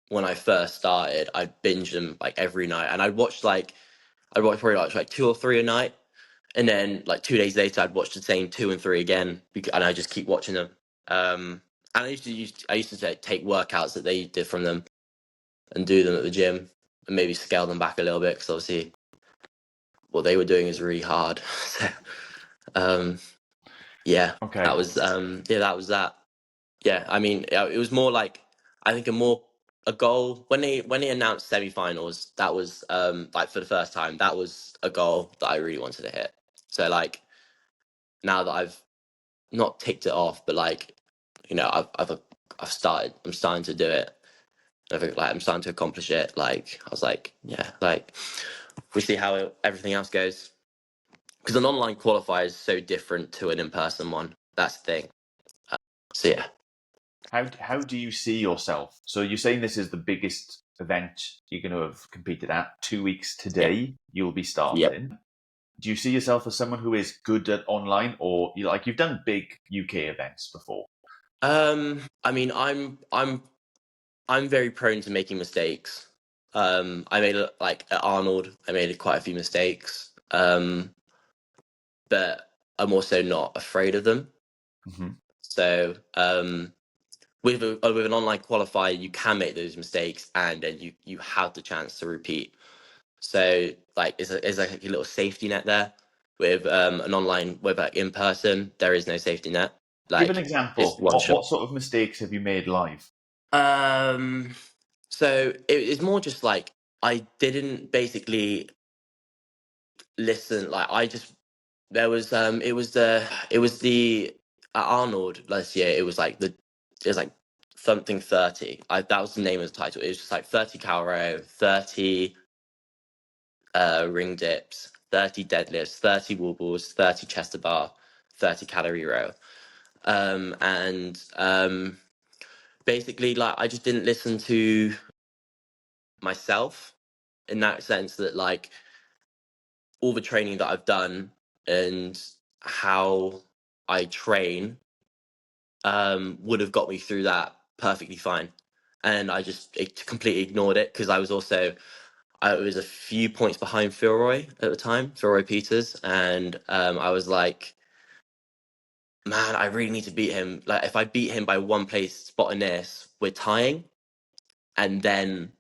when I first started, I'd binge them like every night, and I'd watch probably like two or three a night, and then like 2 days later, I'd watch the same two and three again, and I just keep watching them. And I used to take workouts that they did from them and do them at the gym, and maybe scale them back a little bit because obviously what they were doing is really hard. So um, yeah, Okay. that was that. Yeah, I mean, it was more like I think a goal when they announced semifinals. That was like for the first time. That was a goal that I really wanted to hit. So like now that I've not ticked it off, but like you know I've started. I'm starting to do it. I think like I'm starting to accomplish it. Like I was like yeah, like we see how everything else goes because an online qualifier is so different to an in person one. That's the thing. So yeah. How do you see yourself? So you're saying this is the biggest event you're going to have competed at. 2 weeks Yeah. today, you'll be Yep. starting. Do you see yourself as someone who is good at online, or you've done big UK events before? I mean, I'm very prone to making mistakes. I made like at Arnold, I made quite a few mistakes. But I'm also not afraid of them. Hmm. So with an online qualifier, you can make those mistakes, and then you have the chance to repeat. So like it's like a little safety net there. With an online, with like in person, there is no safety net. Give an Like it's example. one shot. What sort of mistakes have you made live? Um, so it's more just like I didn't basically listen. Like I just there was it was the at Arnold last year. It was like something 30. That was the name of the title. It was just like 30 cal row, 30 ring dips, 30 deadlifts, 30 wall balls, 30 chest to bar, 30 calorie row. And basically like I just didn't listen to myself in that sense that like all the training that I've done and how I train would have got me through that perfectly fine. And completely ignored it because I was a few points behind Philroy at the time, Philroy Peters, and I was like, man, I really need to beat him. Like, if I beat him by one place spot in this, we're tying, and then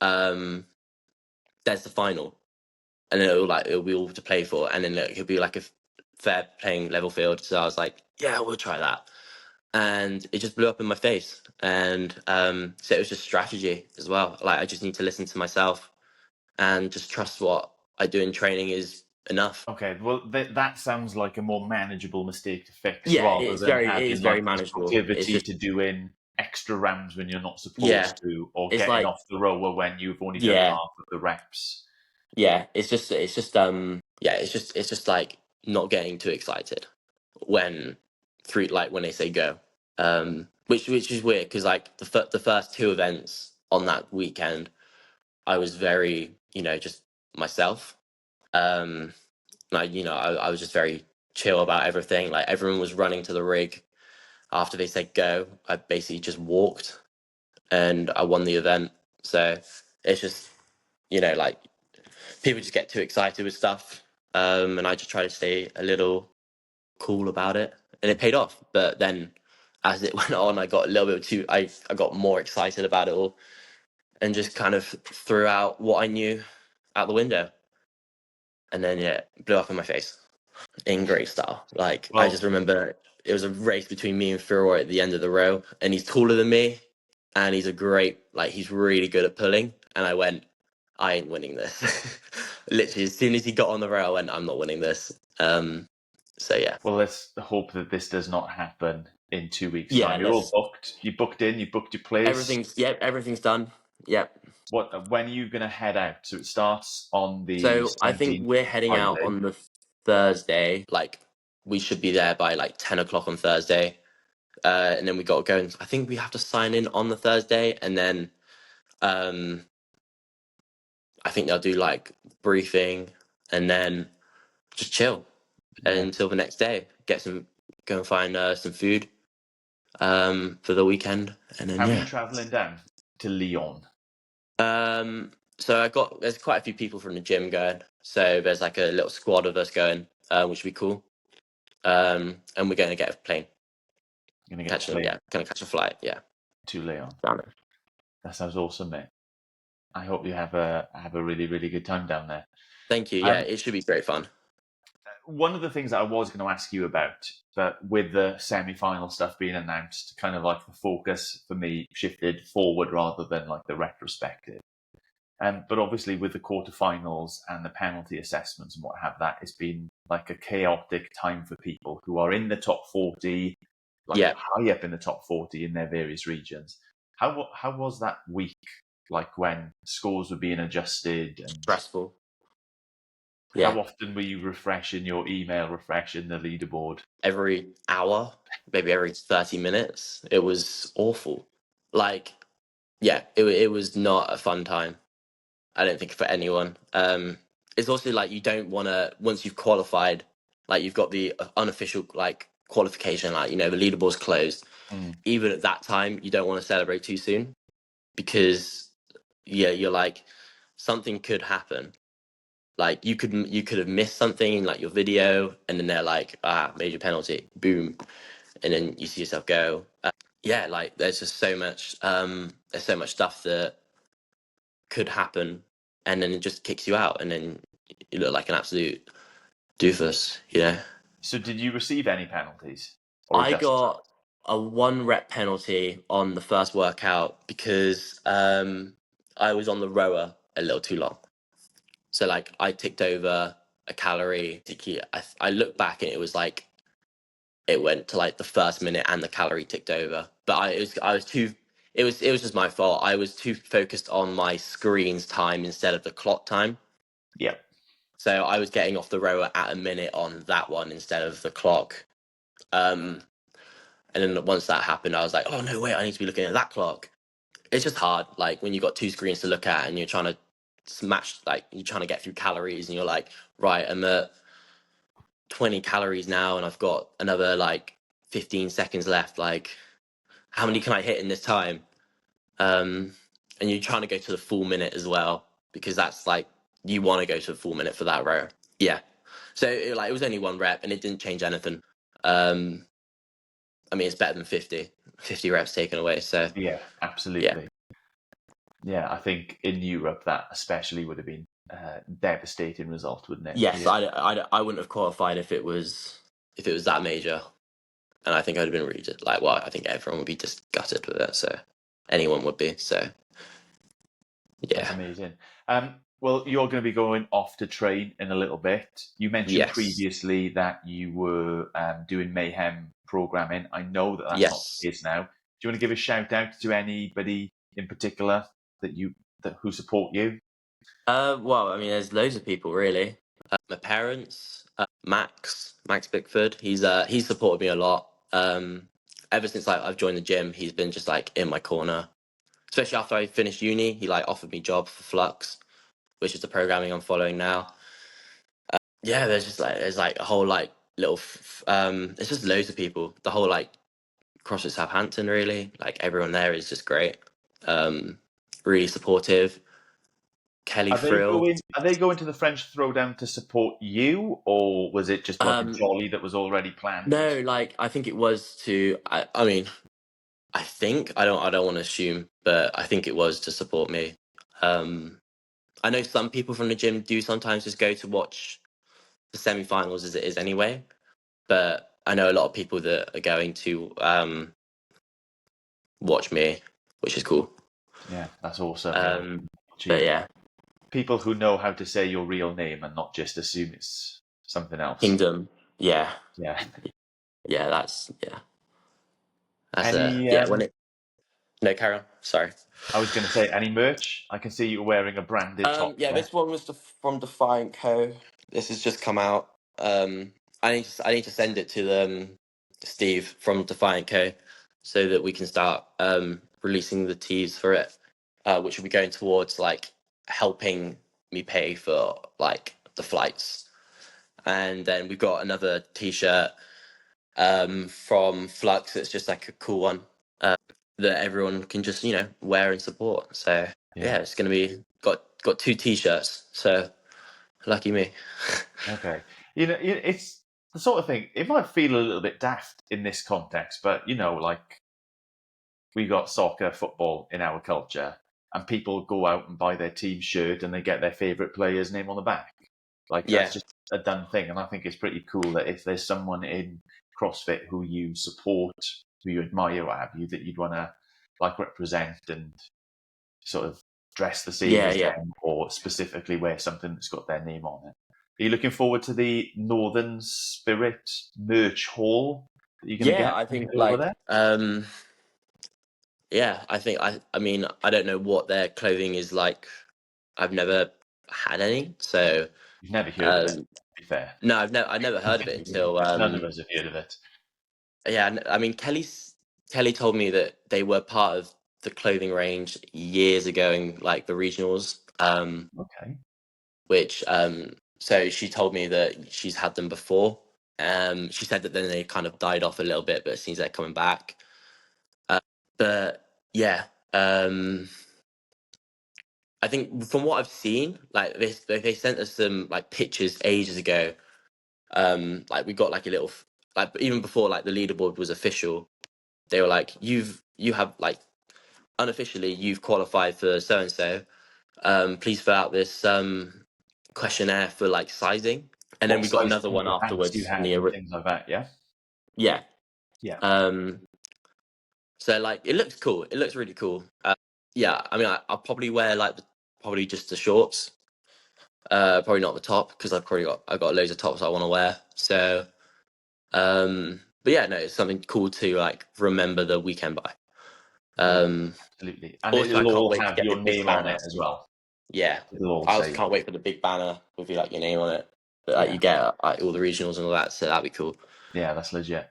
um, there's the final, and then it'll be all to play for, and then it'll be like a fair playing level field. So I was like, yeah, we'll try that, and it just blew up in my face. And so it was just strategy as well. Like I just need to listen to myself and just trust what I do in training is enough. Okay, well, that sounds like a more manageable mistake to fix Yeah, rather than it is having very like this manageable. It's proclivity just to doing extra rounds when you're not yeah, supposed to, or it's getting like off the rower when you've only done yeah, half of the reps. yeah. It's just like not getting too excited when when they say go. Which is weird because like the first two events on that weekend, I was very just myself. Like I was just very chill about everything. Like everyone was running to the rig after they said go. I basically just walked and I won the event. So it's just like people just get too excited with stuff, and I just try to stay a little cool about it, and it paid off. But then as it went on, I got a little bit too. I got more excited about it all, and just kind of threw out what I knew out the window, and then yeah, it blew up in my face in great style. Like I just Well, remember it was a race between me and Furor at the end of the row, and he's taller than me, and he's really good at pulling. And I went, I ain't winning this. Literally, as soon as he got on the row, I went, I'm not winning this. So yeah, well, let's hope that this does not happen in 2 weeks' yeah. time. You're all Let's booked. You booked in. You booked your place. everything's done. Yep. When are you going to head out? So it starts on the So I think 17th, we're heading out Friday. on the Thursday. Like we should be there by like 10 o'clock on Thursday. And then we got to go and I think we have to sign in on the Thursday, and then um, I think they'll do like briefing, and then just chill Yeah. until the next day. Go and find some food for the weekend, and then How many yeah. travelling down to Lyon? So there's quite a few people from the gym going. So there's like a little squad of us going, which would be cool. And we're going to get a plane, You're going to get a plane gonna catch a flight, yeah, to Lyon. down there. That sounds awesome, mate. I hope you have a really really good time down there. Thank you. Yeah, Um, it should be great fun. one of the things that I was going to ask you about, but with the semi-final stuff being announced, kind of like the focus for me shifted forward rather than like the retrospective. But obviously, with the quarterfinals and the penalty assessments and what have that, it's been like a chaotic time for people who are in the top 40, like Yeah, high up in the top 40 in their various regions. How was that week? Like when scores were being adjusted, and stressful. Yeah, how often were you refreshing your email, refreshing the leaderboard? every hour. maybe every 30 minutes. It was awful. Like, yeah, it was not a fun time. I don't think for anyone. It's also like you don't want to, once you've qualified, like you've got the unofficial like qualification, like, you know, the leaderboard's closed. Mm. Even at that time, you don't want to celebrate too soon because, yeah, you're like, something could happen. Like you could have missed something in like your video, and then they're like, major penalty, boom, and then you see yourself go. Yeah, like there's just so much. There's so much stuff that could happen, and then it just kicks you out, and then you look like an absolute doofus. You know. So, did you receive any penalties or I adjustments? got a 1 rep penalty on the first workout because I was on the rower a little too long. So like I ticked over a calorie. I looked back and it was like it went to like the first minute and the calorie ticked over. But I was too. It was just my fault. I was too focused on my screen's time instead of the clock time. Yeah. So I was getting off the rower at a minute on that one instead of the clock. Um, and then once that happened, I was like, oh no, wait, I need to be looking at that clock. It's just hard, like when you got two screens to look at and you're trying to smash, like you're trying to get through calories, and you're like, right, I'm at 20 calories now, and I've got another like 15 seconds left. Like, how many can I hit in this time? Um, and you're trying to go to the full minute as well because that's like you want to go to the full minute for that row. Yeah. So it was only 1 rep and it didn't change anything. Um, I mean, it's better than 50 reps taken away. So Yeah, yeah. absolutely. Yeah, I think in Europe that especially would have been a devastating result, wouldn't it? Yes, Yeah. I wouldn't have qualified if it was that major, and I think I'd have been really like, well, I think everyone would be just gutted with it. So anyone would be. So That's yeah. amazing. Well, you're going to be going off to train in a little bit. You mentioned Yes. previously that you were doing Mayhem programming. I know that that's not Yes. the case now. Do you want to give a shout out to anybody in particular who support you? Well, I mean, there's loads of people really. My parents, Max Bickford. He's supported me a lot. Ever since like I've joined the gym, he's been just like in my corner. Especially after I finished uni, he like offered me job for Flux, which is the programming I'm following now. Yeah, there's like a whole like little there's just loads of people. The whole like CrossFit Southampton really, like everyone there is just great. Um, really supportive. Kelly Frill. Are they going to the French Throwdown to support you, or was it just like a Um, jolly that was already planned? no, like I think it was to. I mean, I think I don't want to assume, but I think it was to support me. Um, I know some people from the gym do sometimes just go to watch the semi-finals as it is anyway, but I know a lot of people that are going to watch me, which is cool. Yeah, that's awesome. Yeah, Um, but achievement. yeah, People who know how to say your real name and not just assume it's something else. Kingdom. Yeah, Yeah. yeah, that's Any? yeah. When it no, carry on. Sorry. I was going to say any merch. I can see you wearing a branded top Yeah, there. this one was from Defiant Co. This has just come out. I need to send it to Steve from Defiant Co. so that we can start releasing the teas for it, which will be going towards like helping me pay for like the flights. And then we've got another T-shirt from Flux. It's just like a cool one that everyone can just wear and support. So Yeah. yeah, it's gonna be got two T-shirts. So lucky me. Okay. It's the sort of thing. It might feel a little bit daft in this context, but like we got soccer, football in our culture, and people go out and buy their team shirt and they get their favorite player's name on the back. Like that's Yeah, just a done thing, and I think it's pretty cool that if there's someone in CrossFit who you support, who you admire, what have you, that you'd want to like represent and sort of dress the same yeah, as yeah, them, or specifically wear something that's got their name on it. Are you looking forward to the Northern Spirit merch haul that you're going to yeah. get I when you think go over like there? yeah. I think I mean I don't know what their clothing is like. I've never had any, so You've never heard of it, um to be fair. no, I've never heard of it until None of us have heard of it. yeah, I mean, Kelly told me that they were part of the clothing range years ago in like the regionals. Okay. Which so she told me that she's had them before. She said that then they kind of died off a little bit, but it seems they're coming back. But yeah, I think from what I've seen, like they sent us some like pictures ages ago. Like we got like a little like even before like the leaderboard was official, they were like, you have like unofficially you've qualified for so and so. Please fill out this questionnaire for like sizing, and then What we got size another one pants you afterwards had near and things like that, yeah? yeah. Yeah. Um, so like it looks cool. It looks really cool. Yeah, I mean, I'll probably wear like probably just the shorts. Probably not the top because I've got loads of tops I want to wear. So, but yeah, no, it's something cool to like remember the weekend by. Yeah, Um, absolutely. And Also, I it'll can't all wait to have get the your big name on banner. it as well. Yeah, It'll all I also say, can't wait for the big banner with like your name on it that like, yeah, you get like, all the regionals and all that. So that'd be cool. yeah, that's legit.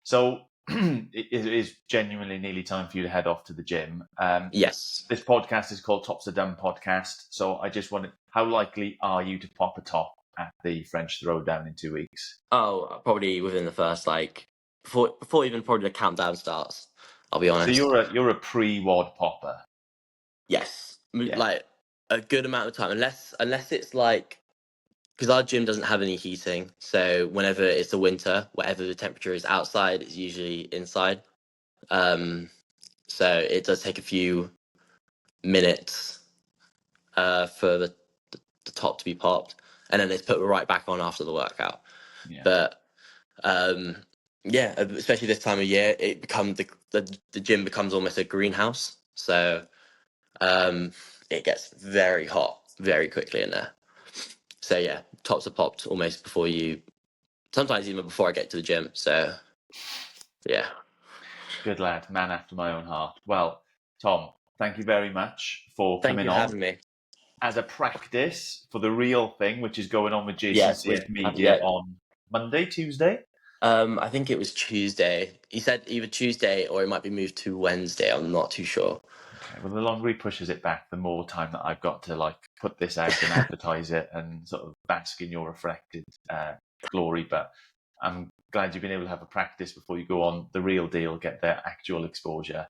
So it is genuinely nearly time for you to head off to the gym. Yes. This podcast is called Tops of Dumb Podcast. So I just wanted, how likely are you to pop a top at the French Throwdown in 2 weeks? Oh, probably within the first like before even probably the countdown starts. I'll be So honest. you're a pre-WOD popper. Yes, Yeah. like a good amount of time, unless it's like because our gym doesn't have any heating, so whenever it's the winter, whatever the temperature is outside, it's usually inside. So it does take a few minutes for the top to be popped, and then it's put right back on after the workout. Yeah. But um, yeah, especially this time of year, it becomes the gym becomes almost a greenhouse. So it gets very hot very quickly in there. So yeah, tops are popped almost before you. Sometimes even before I get to the gym. So yeah, Good lad, man after my own heart. Well, Tom, thank you very much for thank coming you for on. having me. As a practice for the real thing, which is going on with Jason Yes, CF Media yeah. on Monday, Tuesday. I think it was Tuesday. He said either Tuesday or it might be moved to Wednesday. I'm not too sure. Okay, well, the longer he pushes it back, the more time that I've got to like put this out and advertise it and sort of bask in your reflected glory. But I'm glad you've been able to have a practice before you go on the real deal, get the actual exposure.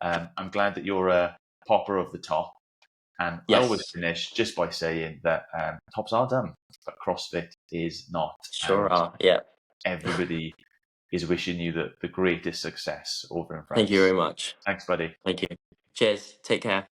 I'm glad that you're a popper of the top. And I always Yes, finish just by saying that tops are dumb, but CrossFit is not. sure And are. Yeah. everybody is wishing you the greatest success over in Thank you France. very much. Thanks, buddy. Thank you. Cheers. Take care.